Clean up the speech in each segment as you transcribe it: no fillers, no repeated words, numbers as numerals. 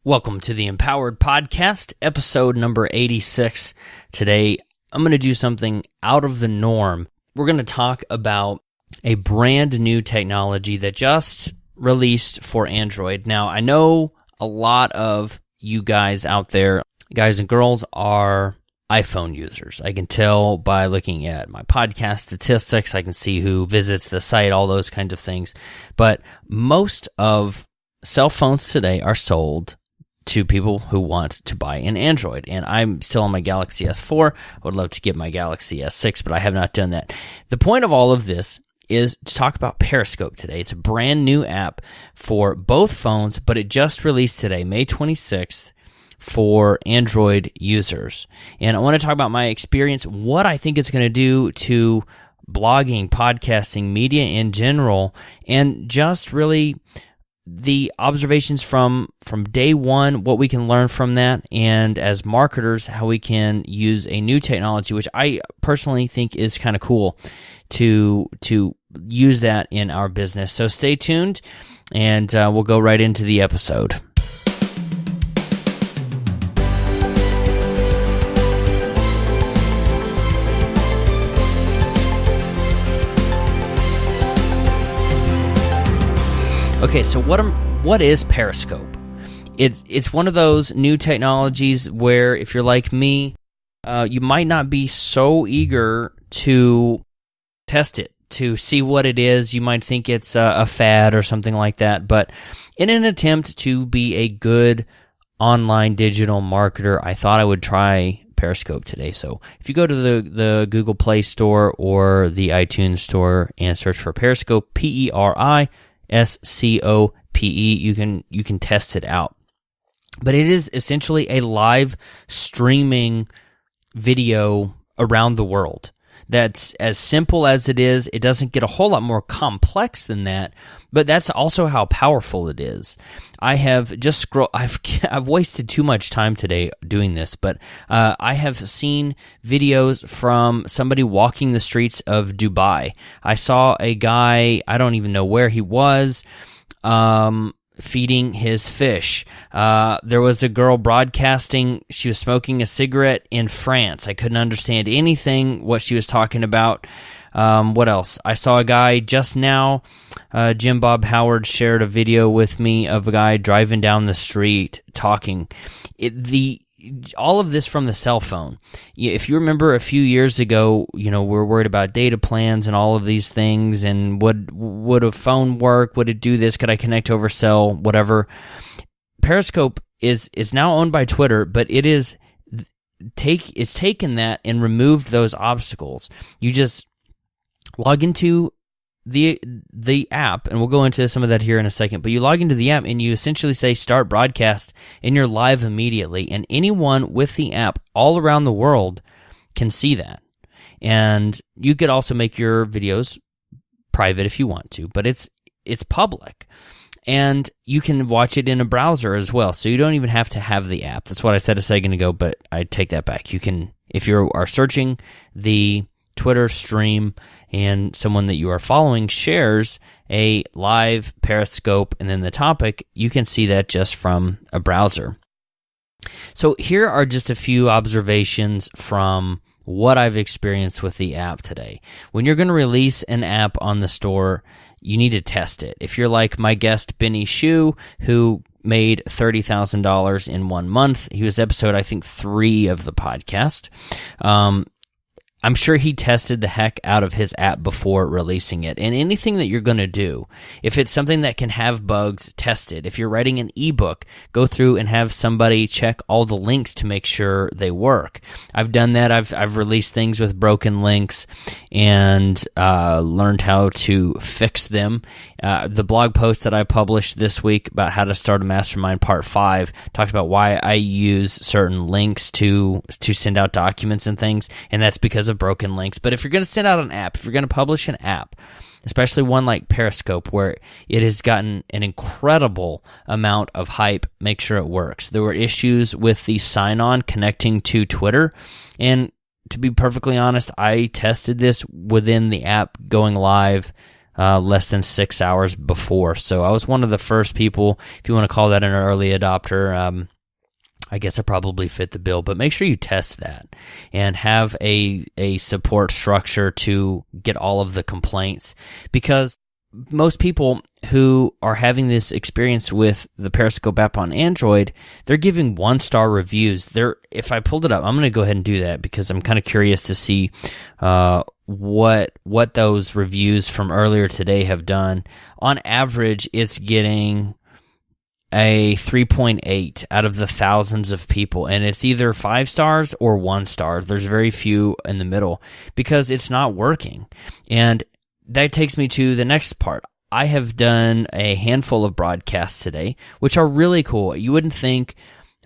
Welcome to the Empowered Podcast, episode number 86. Today, I'm going to do something out of the norm. We're going to talk about a brand new technology that just released for Android. Now, I know a lot of you guys out there, guys and girls, are iPhone users. I can tell by looking at my podcast statistics. I can see who visits the site, all those kinds of things. But most of cell phones today are sold to people who want to buy an Android. And I'm still on my Galaxy S4. I would love to get my Galaxy S6, but I have not done that. The point of all of this is to talk about Periscope today. It's a brand new app for both phones, but it just released today, May 26th, for Android users. And I want to talk about my experience, what I think it's going to do to blogging, podcasting, media in general, and just really the observations from day one, what we can learn from that, and as marketers, how we can use a new technology, which I personally think is kind of cool to use that in our business. So stay tuned, and we'll go right into the episode. Okay, so what is Periscope? It's one of those new technologies where if you're like me, you might not be so eager to test it, to see what it is. You might think it's a fad or something like that. But in an attempt to be a good online digital marketer, I thought I would try Periscope today. So if you go to the Google Play Store or the iTunes Store and search for Periscope, Periscope, you can test it out. But it is essentially a live streaming video around the world. That's as simple as it is. It doesn't get a whole lot more complex than that, but that's also how powerful it is. I have just I've wasted too much time today doing this, but I have seen videos from somebody walking the streets of Dubai. I saw a guy, I don't even know where he was, feeding his fish. There was a girl broadcasting. She was smoking a cigarette in France. I couldn't understand anything what she was talking about. What else? I saw a guy just now. Jim Bob Howard shared a video with me of a guy driving down the street talking. All of this from the cell phone. If you remember a few years ago, we're worried about data plans and all of these things, and would a phone work? Would it do this? Could I connect over cell? Whatever. Periscope is now owned by Twitter, but it's taken that and removed those obstacles. You just log into the app, and we'll go into some of that here in a second, but you log into the app and you essentially say start broadcast, and you're live immediately, and anyone with the app all around the world can see that. And you could also make your videos private if you want to, but it's public. And you can watch it in a browser as well, so you don't even have to have the app. That's what I said a second ago, but I take that back. You can, if you are searching the Twitter stream and someone that you are following shares a live Periscope and then the topic, you can see that just from a browser. So here are just a few observations from what I've experienced with the app today. When you're going to release an app on the store, you need to test it. If you're like my guest Benny Shu, who made $30,000 in 1 month, he was episode, I think, 3 of the podcast. I'm sure he tested the heck out of his app before releasing it. And anything that you're going to do, if it's something that can have bugs, test it. If you're writing an ebook, go through and have somebody check all the links to make sure they work. I've done that. I've released things with broken links and learned how to fix them. The blog post that I published this week about how to start a mastermind, part 5, talks about why I use certain links to send out documents and things, and that's because of broken links. But if you're going to send out an app, if you're going to publish an app, especially one like Periscope, where it has gotten an incredible amount of hype, make sure it works. There were issues with the sign-on connecting to Twitter, and to be perfectly honest, I tested this within the app going live less than 6 hours before. So I was one of the first people, if you want to call that an early adopter. I guess I probably fit the bill, but make sure you test that and have a support structure to get all of the complaints, because most people who are having this experience with the Periscope app on Android, they're giving 1-star reviews. If I pulled it up, I'm going to go ahead and do that because I'm kind of curious to see what those reviews from earlier today have done. On average, it's getting a 3.8 out of the thousands of people, and it's either 5 stars or 1 star. There's very few in the middle because it's not working. And that takes me to the next part. I have done a handful of broadcasts today, which are really cool. You wouldn't think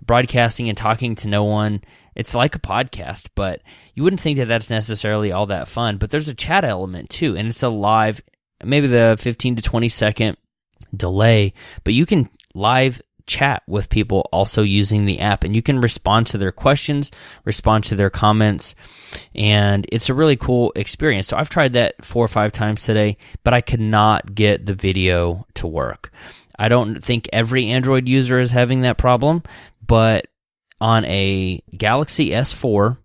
broadcasting and talking to no one, it's like a podcast, but you wouldn't think that that's necessarily all that fun. But there's a chat element too, and it's a live, maybe the 15 to 20 second delay, but you can live chat with people also using the app, and you can respond to their questions, respond to their comments, and it's a really cool experience. So I've tried that 4 or 5 times today, but I could not get the video to work. I don't think every Android user is having that problem, but on a Galaxy S4,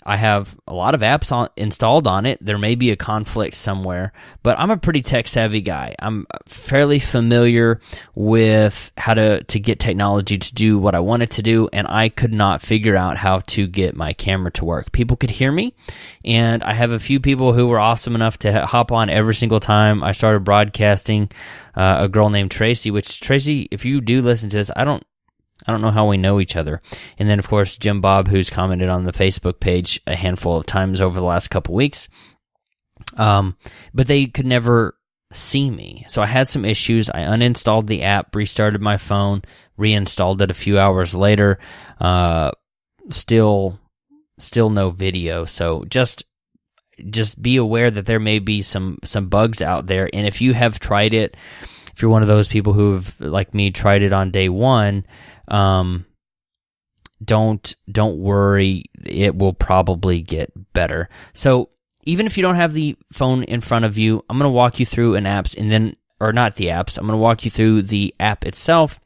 I have a lot of apps installed on it. There may be a conflict somewhere, but I'm a pretty tech-savvy guy. I'm fairly familiar with how to get technology to do what I want it to do, and I could not figure out how to get my camera to work. People could hear me, and I have a few people who were awesome enough to hop on every single time I started broadcasting. A girl named Tracy, which, Tracy, if you do listen to this, I don't know how we know each other. And then, of course, Jim Bob, who's commented on the Facebook page a handful of times over the last couple weeks. But they could never see me. So I had some issues. I uninstalled the app, restarted my phone, reinstalled it a few hours later. Still no video. So just be aware that there may be some bugs out there. And if you have tried it, if you're one of those people who've, like me, tried it on day one, don't worry, it will probably get better. So even if you don't have the phone in front of you, I'm going to walk you through I'm going to walk you through the app itself,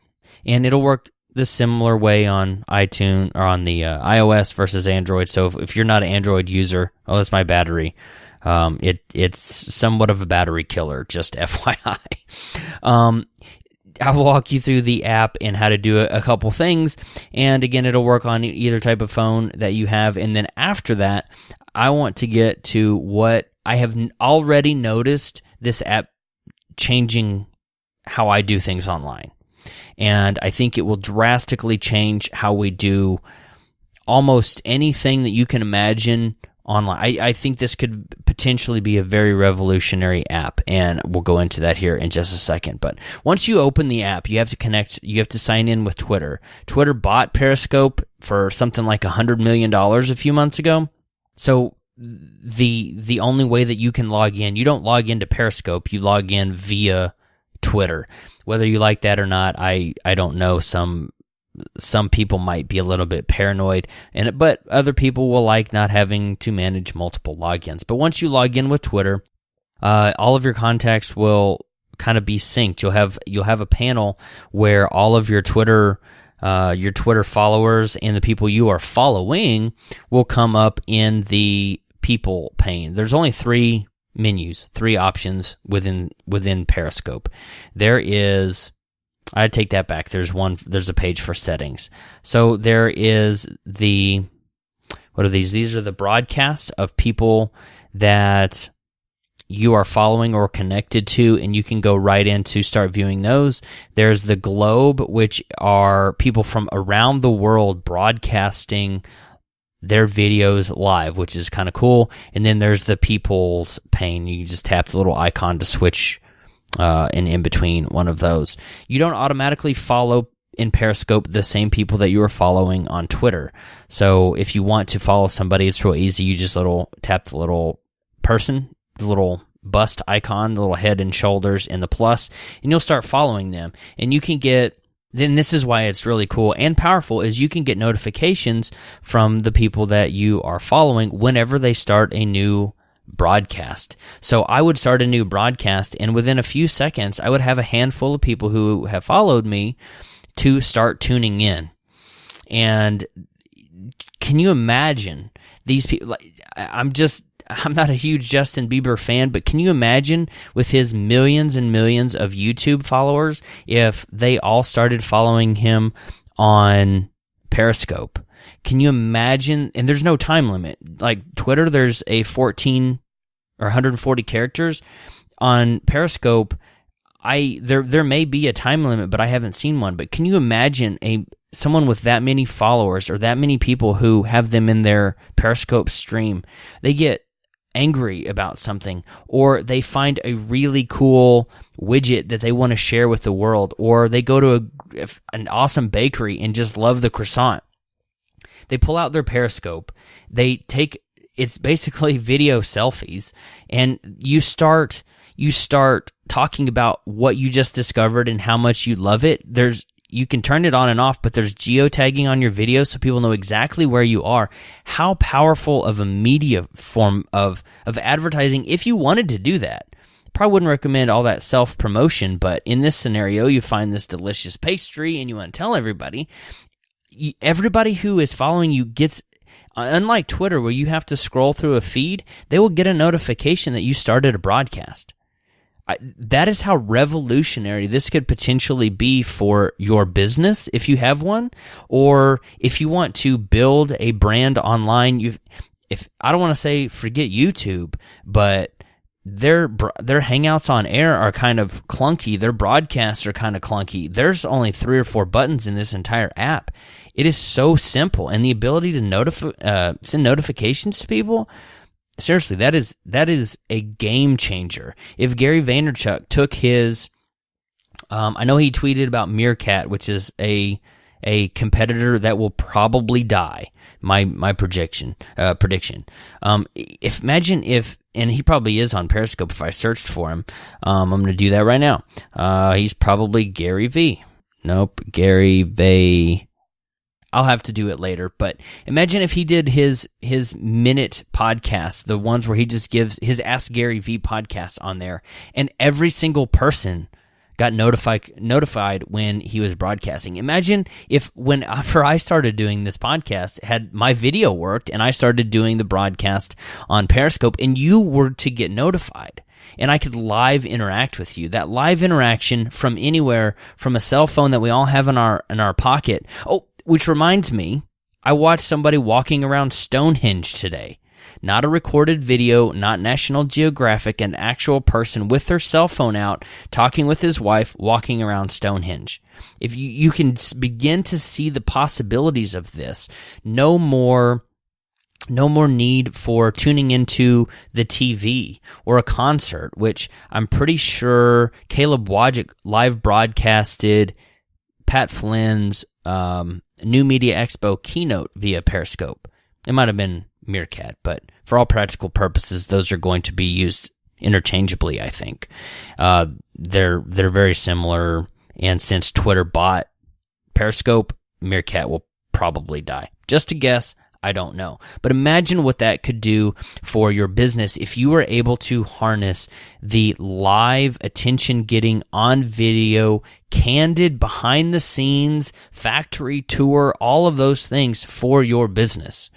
and it'll work the similar way on iTunes or on the iOS versus Android. So if you're not an Android user, that's my battery. It's somewhat of a battery killer, just FYI. I'll walk you through the app and how to do a couple things. And again, it'll work on either type of phone that you have. And then after that, I want to get to what I have already noticed this app changing how I do things online. And I think it will drastically change how we do almost anything that you can imagine online. I think this could potentially be a very revolutionary app, and we'll go into that here in just a second. But once you open the app, you have to sign in with Twitter. Twitter bought Periscope for something like $100 million a few months ago. So the only way that you can log in, you don't log into Periscope, you log in via Twitter. Whether you like that or not, I don't know. Some people might be a little bit paranoid, but other people will like not having to manage multiple logins. But once you log in with Twitter, all of your contacts will kind of be synced. You'll have a panel where all of your Twitter followers and the people you are following will come up in the people pane. There's only 3 menus, 3 options within Periscope. I take that back. There's a page for settings. So there is what are these? These are the broadcasts of people that you are following or connected to, and you can go right in to start viewing those. There's the globe, which are people from around the world broadcasting their videos live, which is kind of cool. And then there's the people's pane. You just tap the little icon to switch and in between one of those. You don't automatically follow in Periscope the same people that you are following on Twitter. So if you want to follow somebody, it's real easy. You just tap the little person, the little bust icon, the little head and shoulders and the plus, and you'll start following them. And you can then this is why it's really cool and powerful, is you can get notifications from the people that you are following whenever they start a new broadcast. So I would start a new broadcast, and within a few seconds, I would have a handful of people who have followed me to start tuning in. And can you imagine these people? I'm not a huge Justin Bieber fan, but can you imagine with his millions and millions of YouTube followers if they all started following him on Periscope? Can you imagine? And there's no time limit. Like Twitter, there's a 14 or 140 characters. On Periscope, there may be a time limit, but I haven't seen one. But can you imagine someone with that many followers or that many people who have them in their Periscope stream? They get angry about something, or they find a really cool widget that they want to share with the world, or they go to an awesome bakery and just love the croissant. They pull out their Periscope, it's basically video selfies, and you start talking about what you just discovered and how much you love it. You can turn it on and off, but there's geotagging on your video so people know exactly where you are. How powerful of a media form of advertising if you wanted to do that. Probably wouldn't recommend all that self-promotion, but in this scenario, you find this delicious pastry and you want to tell everybody. Everybody who is following you gets, unlike Twitter where you have to scroll through a feed, they will get a notification that you started a broadcast. That is how revolutionary this could potentially be for your business if you have one, or if you want to build a brand online. I don't want to say forget YouTube, but their hangouts on air are kind of clunky. Their broadcasts are kind of clunky. There's only 3 or 4 buttons in this entire app. It is so simple, and the ability to send notifications to people. Seriously, that is a game changer. If Gary Vaynerchuk took his, I know he tweeted about Meerkat, which is a competitor that will probably die. My prediction. Imagine if, and he probably is on Periscope if I searched for him. I'm going to do that right now. He's probably Gary V. Nope, Gary Vay. I'll have to do it later, but imagine if he did his minute podcast, the ones where he just gives his Ask Gary V podcast on there, and every single person got notified when he was broadcasting. Imagine if after I started doing this podcast, had my video worked and I started doing the broadcast on Periscope and you were to get notified and I could live interact with you. That live interaction from anywhere, from a cell phone that we all have in our pocket. Oh, which reminds me, I watched somebody walking around Stonehenge today. Not a recorded video, not National Geographic, an actual person with their cell phone out, talking with his wife, walking around Stonehenge. If you can begin to see the possibilities of this, no more need for tuning into the TV or a concert, which I'm pretty sure Caleb Wojcik live broadcasted Pat Flynn's New Media Expo keynote via Periscope. It might have been Meerkat, but for all practical purposes, those are going to be used interchangeably, I think. They're very similar, and since Twitter bought Periscope, Meerkat will probably die. Just a guess, I don't know. But imagine what that could do for your business if you were able to harness the live attention-getting on video, candid, behind-the-scenes, factory tour, all of those things for your business.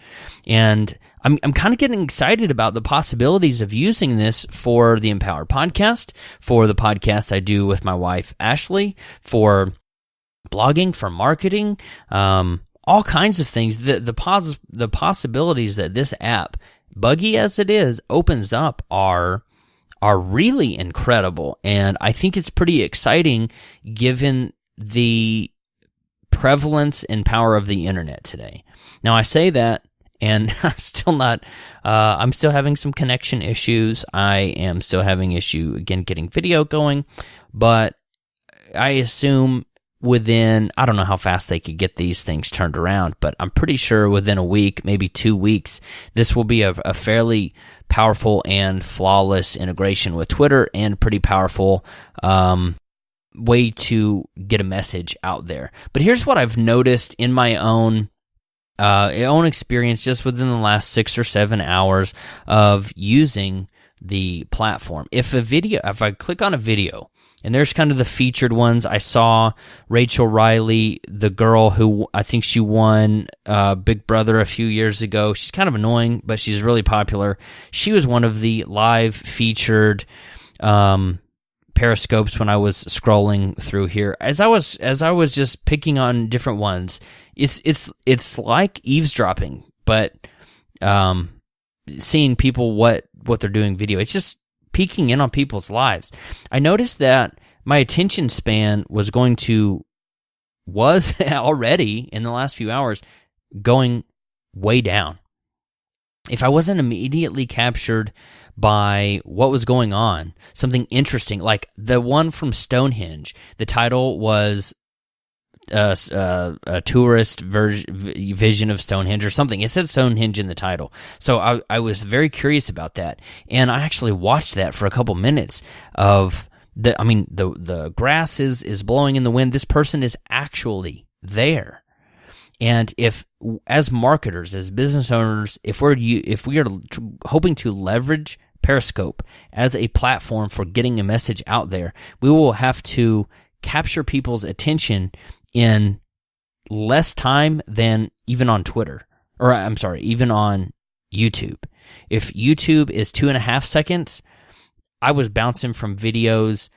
And I'm kind of getting excited about the possibilities of using this for the Empower podcast, for the podcast I do with my wife, Ashley, for blogging, for marketing, all kinds of things. The possibilities that this app, buggy as it is, opens up are really incredible, and I think it's pretty exciting given the prevalence and power of the internet today. Now I say that, and I'm still having some connection issues. I am still having issue again getting video going, but I assume within, I don't know how fast they could get these things turned around, but I'm pretty sure within a week, maybe 2 weeks, this will be a fairly powerful and flawless integration with Twitter and pretty powerful way to get a message out there. But here's what I've noticed in my own own experience just within the last 6 or 7 hours of using the platform. If I click on a video, and there's kind of the featured ones. I saw Rachel Riley, the girl who I think she won Big Brother a few years ago. She's kind of annoying, but she's really popular. She was one of the live featured Periscopes when I was scrolling through here. As I was just picking on different ones, it's like eavesdropping, but seeing people what they're doing video. It's just peeking in on people's lives. I noticed that my attention span was already in the last few hours going way down. If I wasn't immediately captured by what was going on, something interesting, like the one from Stonehenge, the title was a tourist vision of Stonehenge or something. It said Stonehenge in the title. So I was very curious about that. And I actually watched that for a couple minutes of the grass is blowing in the wind. This person is actually there. And if, as marketers, as business owners, if we are hoping to leverage Periscope as a platform for getting a message out there, we will have to capture people's attention in less time than even on Twitter, even on YouTube. If YouTube is 2.5 seconds, I was bouncing from videos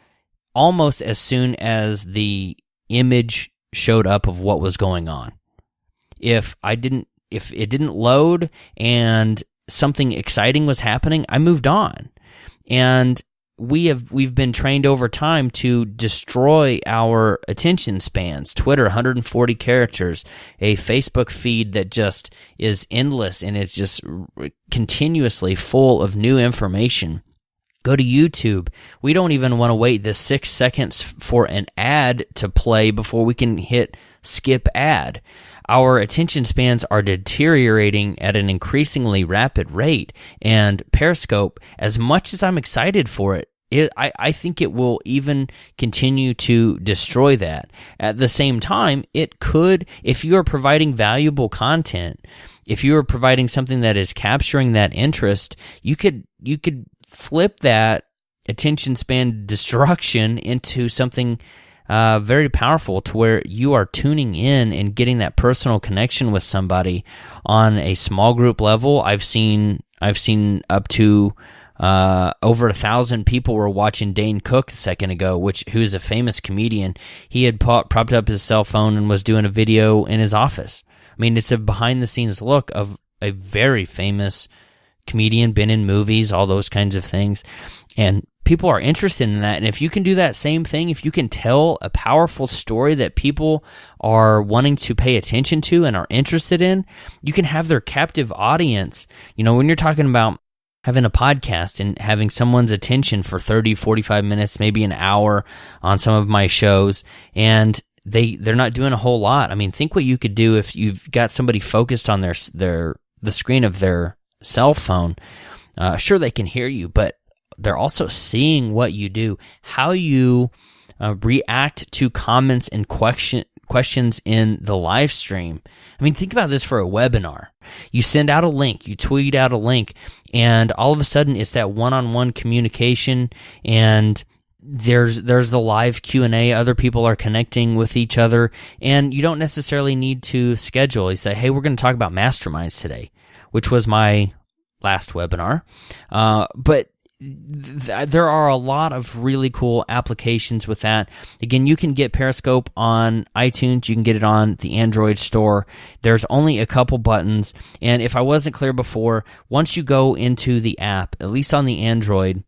almost as soon as the image showed up of what was going on. If it didn't load and something exciting was happening, I moved on. And we've been trained over time to destroy our attention spans. Twitter, 140 characters, a Facebook feed that just is endless and it's just continuously full of new information. Go to YouTube. We don't even want to wait the 6 seconds for an ad to play before we can hit skip ad. Our attention spans are deteriorating at an increasingly rapid rate, and Periscope, as much as I'm excited for it, I think it will even continue to destroy that. At the same time, it could, if you are providing valuable content, if you are providing something that is capturing that interest, you could flip that attention span destruction into something very powerful, to where you are tuning in and getting that personal connection with somebody on a small group level. I've seen up to over 1,000 people were watching Dane Cook a second ago, who's a famous comedian. He had propped up his cell phone and was doing a video in his office. I mean, it's a behind the scenes look of a very famous comedian, been in movies, all those kinds of things. And people are interested in that. And if you can do that same thing, if you can tell a powerful story that people are wanting to pay attention to and are interested in, you can have their captive audience. You know, when you're talking about having a podcast and having someone's attention for 30, 45 minutes, maybe an hour on some of my shows, and they're not doing a whole lot. I mean, think what you could do if you've got somebody focused on the screen of their cell phone. Sure, they can hear you, but they're also seeing what you do, how you react to comments and questions in the live stream. I mean, think about this for a webinar. You send out a link, you tweet out a link, and all of a sudden it's that one-on-one communication, and there's the live Q&A. Other people are connecting with each other, and you don't necessarily need to schedule. You say, hey, we're going to talk about masterminds today, which was my last webinar. But there are a lot of really cool applications with that. Again, you can get Periscope on iTunes. You can get it on the Android store. There's only a couple buttons. And if I wasn't clear before, once you go into the app, at least on the Android,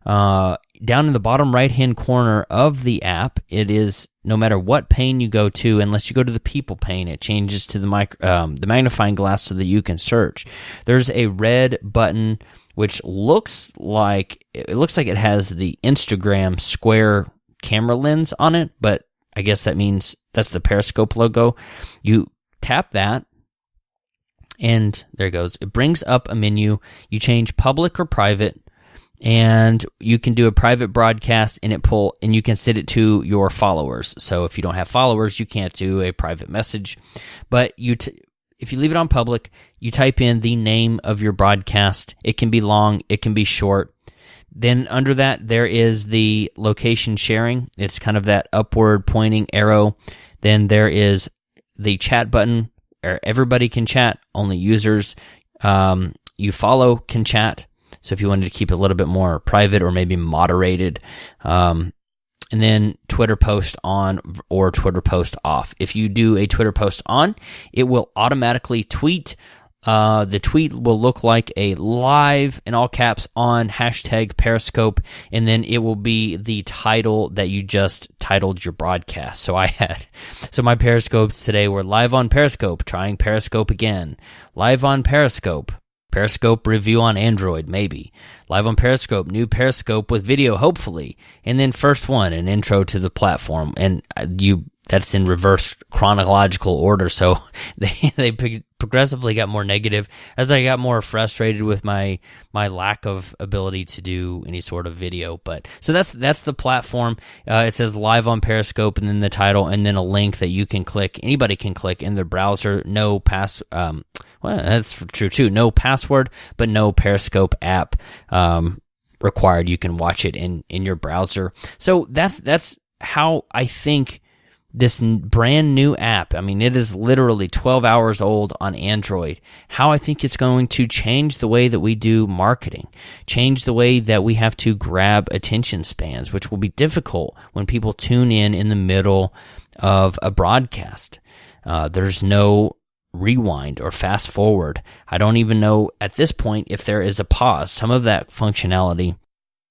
down in the bottom right-hand corner of the app, it is, no matter what pane you go to, unless you go to the people pane, it changes to the magnifying glass so that you can search. There's a red button which looks like it has the Instagram square camera lens on it, but I guess that means that's the Periscope logo. You tap that, and there it goes. It brings up a menu. You change public or private, and you can do a private broadcast, and you can set it to your followers. So if you don't have followers, you can't do a private message, but if you leave it on public, you type in the name of your broadcast. It can be long, it can be short. Then under that, there is the location sharing. It's kind of that upward pointing arrow. Then there is the chat button, where everybody can chat. Only users you follow can chat. So if you wanted to keep it a little bit more private or maybe moderated, and then Twitter post on or Twitter post off. If you do a Twitter post on, it will automatically tweet. The tweet will look like a live, in all caps, on hashtag Periscope, and then it will be the title that you just titled your broadcast. So my Periscopes today were live on Periscope, trying Periscope again, live on Periscope, Periscope review on Android, maybe, live on Periscope, new Periscope with video, hopefully, and then first one, an intro to the platform, and that's in reverse chronological order, so they progressively got more negative as I got more frustrated with my lack of ability to do any sort of video. But so that's the platform. It says live on Periscope, and then the title, and then a link that you can click. Anybody can click in their browser. No well, that's true too. No password, but no Periscope app required. You can watch it in your browser. So that's how I think this brand new app, I mean, it is literally 12 hours old on Android, how I think it's going to change the way that we do marketing, change the way that we have to grab attention spans, which will be difficult when people tune in the middle of a broadcast. There's no rewind or fast forward. I don't even know at this point if there is a pause. Some of that functionality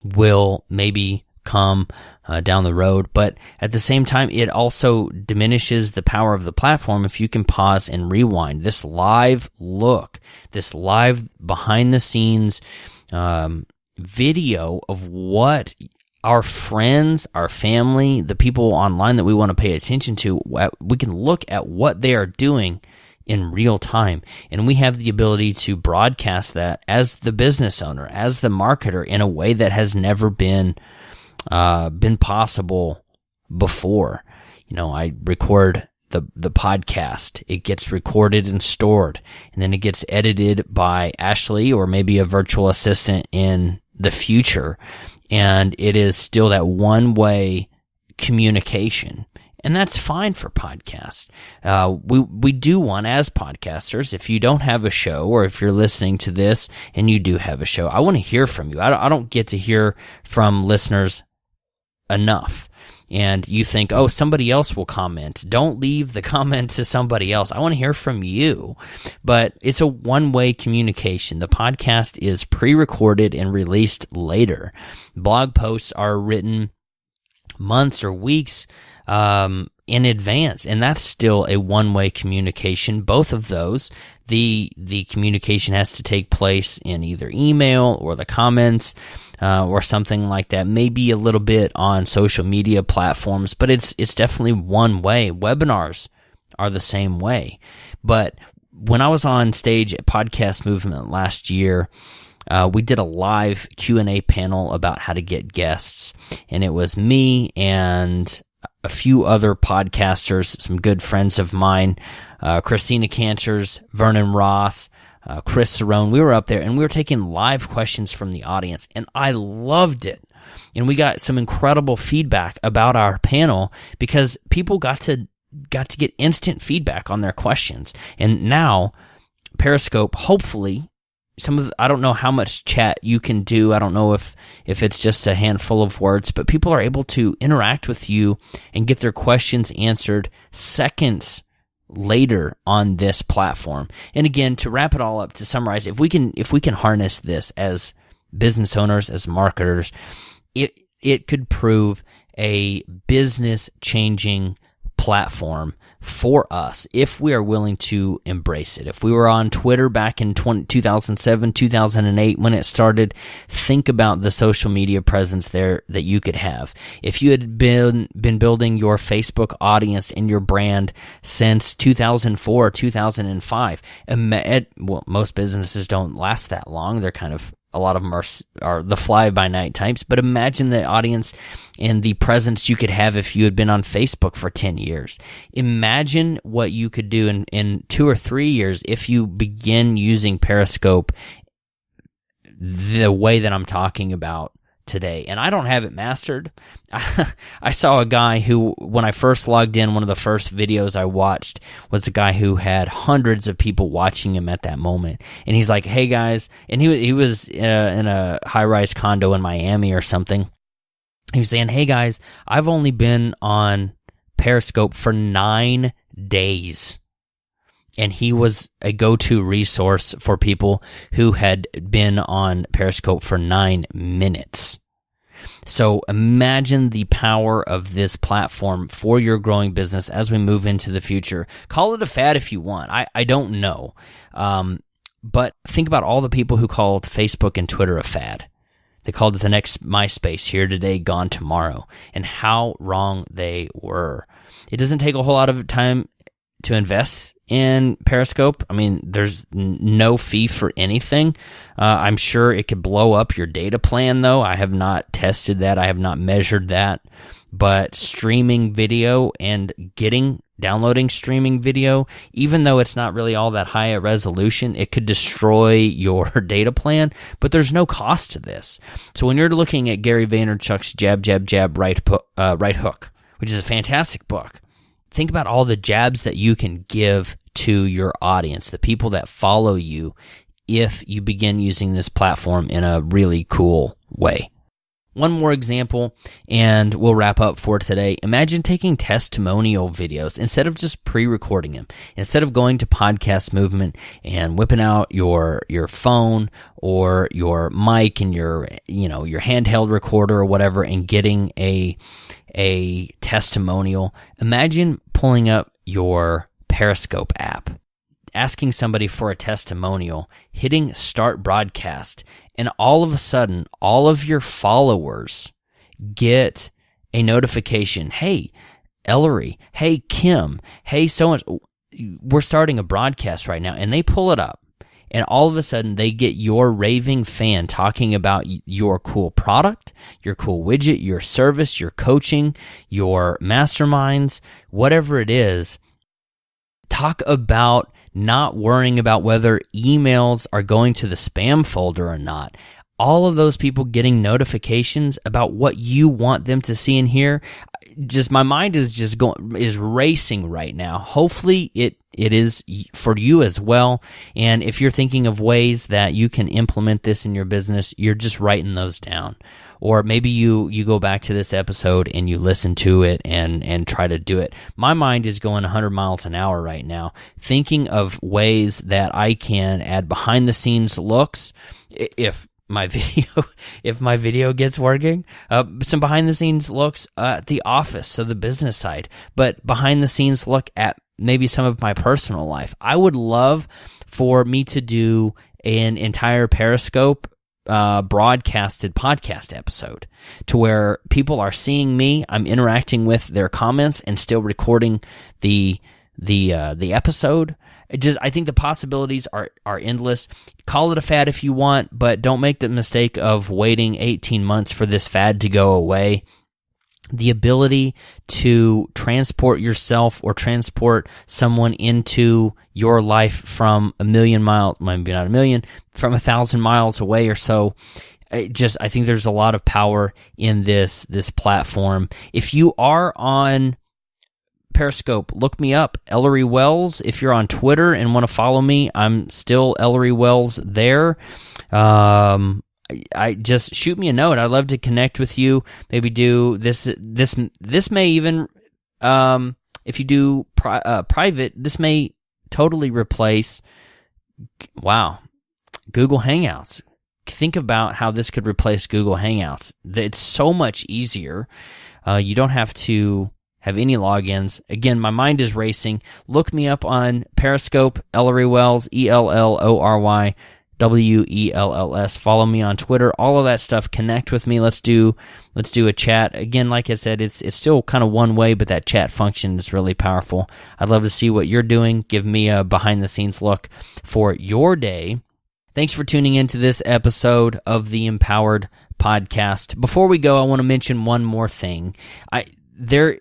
will maybe come down the road, but at the same time, it also diminishes the power of the platform if you can pause and rewind. This live look, this live behind the scenes video of what our friends, our family, the people online that we want to pay attention to, we can look at what they are doing in real time, and we have the ability to broadcast that as the business owner, as the marketer, in a way that has never been possible before. I record the podcast. It gets recorded and stored, and then it gets edited by Ashley or maybe a virtual assistant in the future, and it is still that one-way communication. And that's fine for podcasts. We do want, as podcasters, if you don't have a show, or if you're listening to this and you do have a show, I want to hear from you. I don't get to hear from listeners enough. And you think, oh, somebody else will comment. Don't leave the comment to somebody else. I want to hear from you. But it's a one-way communication. The podcast is pre-recorded and released later. Blog posts are written months or weeks in advance, and that's still a one-way communication. Both of those, the communication has to take place in either email or the comments or something like that. Maybe a little bit on social media platforms, but it's definitely one way. Webinars are the same way. But when I was on stage at Podcast Movement last year, we did a live Q&A panel about how to get guests, and it was me and a few other podcasters, some good friends of mine, Christina Canters, Vernon Ross, Chris Cerrone. We were up there, and we were taking live questions from the audience, and I loved it. And we got some incredible feedback about our panel because people got to get instant feedback on their questions. And now Periscope, hopefully, I don't know how much chat you can do. I don't know if it's just a handful of words, but people are able to interact with you and get their questions answered seconds later on this platform. And again, to wrap it all up, to summarize, if we can harness this as business owners, as marketers, it could prove a business changing platform for us if we are willing to embrace it. If we were on Twitter back in 2007, 2008 when it started, think about the social media presence there that you could have. If you had been building your Facebook audience and your brand since 2004, 2005, most businesses don't last that long. They're kind of A lot of them are the fly-by-night types, but imagine the audience and the presence you could have if you had been on Facebook for 10 years. Imagine what you could do in 2 or 3 years if you begin using Periscope the way that I'm talking about today. And I don't have it mastered. I saw a guy who, when I first logged in, one of the first videos I watched was a guy who had hundreds of people watching him at that moment. And he's like, hey guys, and he was in a high-rise condo in Miami or something. He was saying, hey guys, I've only been on Periscope for 9 days. And he was a go-to resource for people who had been on Periscope for 9 minutes. So imagine the power of this platform for your growing business as we move into the future. Call it a fad if you want. I don't know. But think about all the people who called Facebook and Twitter a fad. They called it the next MySpace, here today, gone tomorrow, and how wrong they were. It doesn't take a whole lot of time to invest in Periscope. I mean, there's no fee for anything. I'm sure it could blow up your data plan, though. I have not tested that. I have not measured that. But streaming video and downloading streaming video, even though it's not really all that high a resolution, it could destroy your data plan, but there's no cost to this. So when you're looking at Gary Vaynerchuk's Jab, Jab, Jab, Right Hook, which is a fantastic book, think about all the jabs that you can give to your audience, the people that follow you, if you begin using this platform in a really cool way. One more example, and we'll wrap up for today. Imagine taking testimonial videos instead of just pre-recording them. Instead of going to Podcast Movement and whipping out your phone or your mic and your handheld recorder or whatever and getting a testimonial. Imagine pulling up your Periscope app, asking somebody for a testimonial, hitting start broadcast, and all of a sudden, all of your followers get a notification. Hey, Ellery. Hey, Kim. Hey, so-and-so. We're starting a broadcast right now. And they pull it up. And all of a sudden, they get your raving fan talking about your cool product, your cool widget, your service, your coaching, your masterminds, whatever it is. Talk about not worrying about whether emails are going to the spam folder or not. All of those people getting notifications about what you want them to see and hear. Just my mind is racing right now. Hopefully it is for you as well. And if you're thinking of ways that you can implement this in your business, you're just writing those down. Or maybe you go back to this episode and you listen to it and try to do it. My mind is going 100 miles an hour right now, thinking of ways that I can add behind the scenes looks. If my video gets working, some behind the scenes looks at the office, so the business side, but behind the scenes look at maybe some of my personal life. I would love for me to do an entire Periscope broadcasted podcast episode to where people are seeing me, I'm interacting with their comments and still recording the episode. I think the possibilities are endless. Call it a fad if you want, but don't make the mistake of waiting 18 months for this fad to go away. The ability to transport yourself or transport someone into your life from a million miles, maybe not a million, from 1,000 miles away or so. I think there's a lot of power in this platform. If you are on Periscope, look me up, Ellery Wells. If you're on Twitter and want to follow me, I'm still Ellery Wells there. I just shoot me a note. I'd love to connect with you. Maybe do this. This may even, if you do private, this may totally replace. Wow, Google Hangouts. Think about how this could replace Google Hangouts. It's so much easier. You don't have to have any logins. Again, my mind is racing. Look me up on Periscope, Ellery Wells, ELLORY. WELLS. Follow me on Twitter. All of that stuff. Connect with me. Let's do a chat. Again, like I said, it's still kind of one way, but that chat function is really powerful. I'd love to see what you're doing. Give me a behind the scenes look for your day. Thanks for tuning into this episode of the Empowered Podcast. Before we go, I want to mention one more thing. There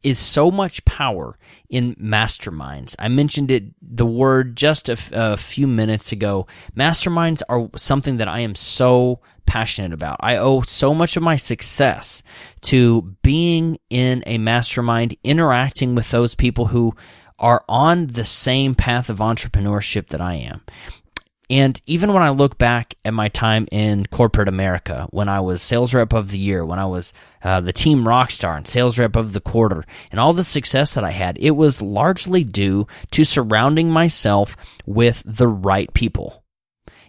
is so much power in masterminds. I mentioned the word just a few minutes ago. Masterminds are something that I am so passionate about. I owe so much of my success to being in a mastermind, interacting with those people who are on the same path of entrepreneurship that I am. And even when I look back at my time in corporate America, when I was sales rep of the year, when I was the team rock star and sales rep of the quarter, and all the success that I had, it was largely due to surrounding myself with the right people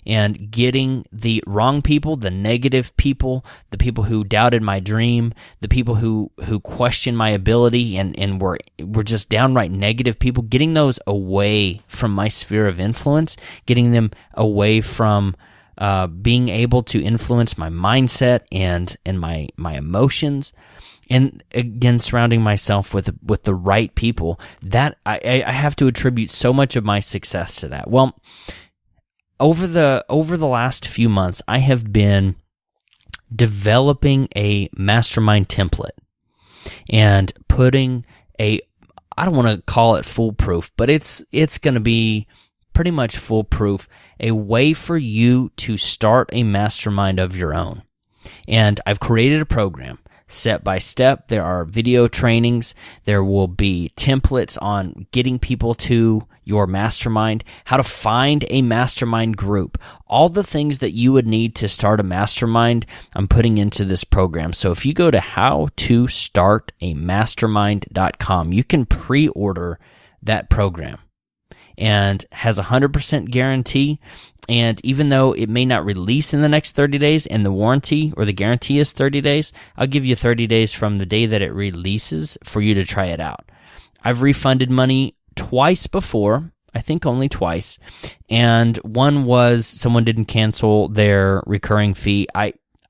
and getting the wrong people, the negative people, the people who doubted my dream, the people who questioned my ability and were just downright negative people, getting those away from my sphere of influence, getting them away from being able to influence my mindset and my emotions. And again, surrounding myself with the right people, that I have to attribute so much of my success to that. Well, over the last few months, I have been developing a mastermind template and putting I don't want to call it foolproof, but it's going to be pretty much foolproof, a way for you to start a mastermind of your own. And I've created a program. Step by step, there are video trainings, there will be templates on getting people to your mastermind, how to find a mastermind group, all the things that you would need to start a mastermind, I'm putting into this program. So if you go to howtostartamastermind.com, you can pre-order that program, and has 100% guarantee. And even though it may not release in the next 30 days and the warranty or the guarantee is 30 days, I'll give you 30 days from the day that it releases for you to try it out. I've refunded money twice before, I think only twice, and one was someone didn't cancel their recurring fee.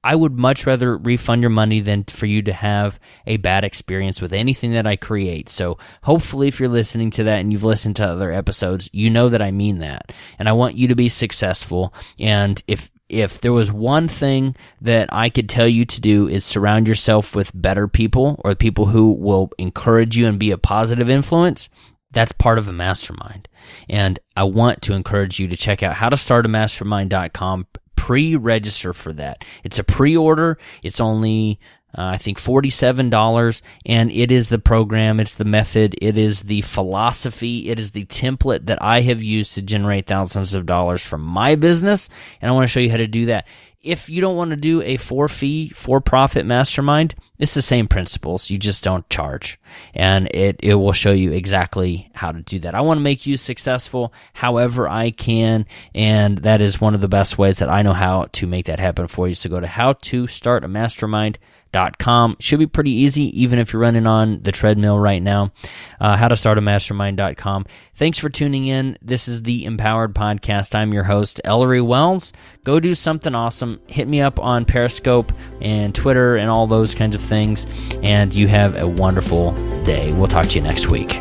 I would much rather refund your money than for you to have a bad experience with anything that I create. So hopefully if you're listening to that and you've listened to other episodes, you know that I mean that. And I want you to be successful. And if there was one thing that I could tell you to do, is surround yourself with better people, or people who will encourage you and be a positive influence. That's part of a mastermind. And I want to encourage you to check out howtostartamastermind.com. Pre-register for that. It's a pre-order. It's only, I think, $47, and it is the program, it's the method, it is the philosophy, it is the template that I have used to generate thousands of dollars from my business, and I want to show you how to do that. If you don't want to do a for-profit mastermind, it's the same principles. You just don't charge. And it will show you exactly how to do that. I want to make you successful however I can, and that is one of the best ways that I know how to make that happen for you. So go to howtostartamastermind.com. Should be pretty easy, even if you're running on the treadmill right now. Howtostartamastermind.com. Thanks for tuning in. This is the Empowered Podcast. I'm your host, Ellery Wells. Go do something awesome. Hit me up on Periscope and Twitter and all those kinds of things, and you have a wonderful day. We'll talk to you next week.